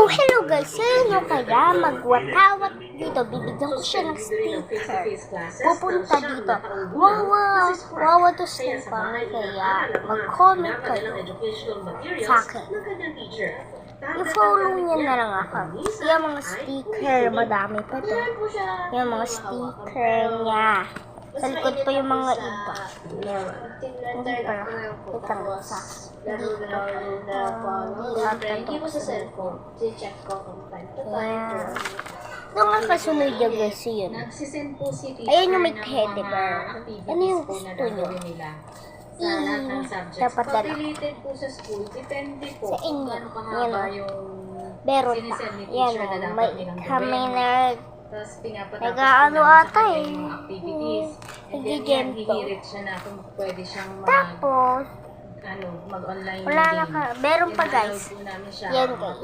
Hello guys, sino kaya magwatawat dito? Bibigyan ko siya ng sticker. Pupunta dito. Wawa to sticker. Kaya mag-comment kayo sa akin. I-follow niya na lang ako. Yung mga sticker, madami pa to. Yung mga sticker niya. Sa likod pa yung mga iba. Hindi pala. Ito nga sa dito. Hindi ata to. Ito nga kasunod yung guys yun. Ayan yung may teddy bear. Ano yung gusto nyo? Dapat dala. Sa inyo. Yan o. Meron pa. Yan o. Kami nag-ano ata eh. Nag-gempo. Tapos, mag-online wala na ka. Meron pa guys. Yan guys.